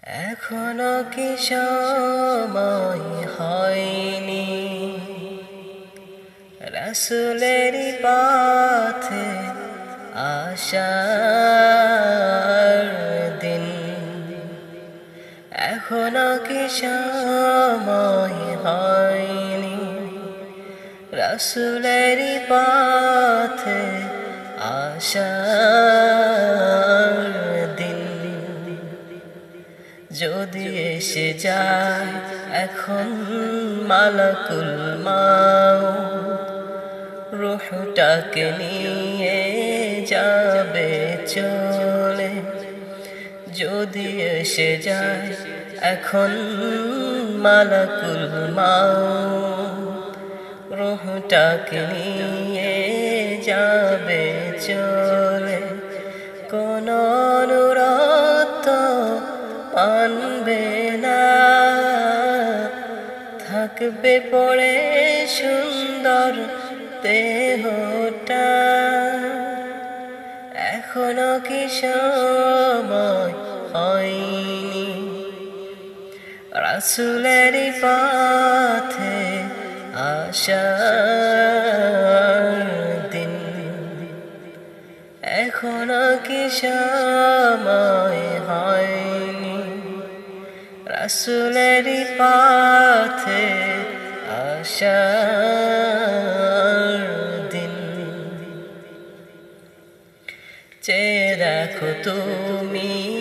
এখনো কি সময় হয়নি রাসূলের পথে আসার দিন? এখনো কি সময় হয়নি রাসূলের পথে আসার দিন? যদি এসে যায় এখন মালাকুল মাউত, রূহটাকে নিয়ে যাবে চলে। যদি এসে যায় এখন মালাকুল মাউত, রূহটাকে নিয়ে যাবে চলে। কোন অনুরোধ মানবে না, থাকবে পড়ে সুন্দর দেহটা। এখনো কি সময় হয়নি রাসূলের পথে আসার দিন? এখনো কি সময় হয়নি রাসূলের পথে আসার দিন? চেয়ে দেখো তুমি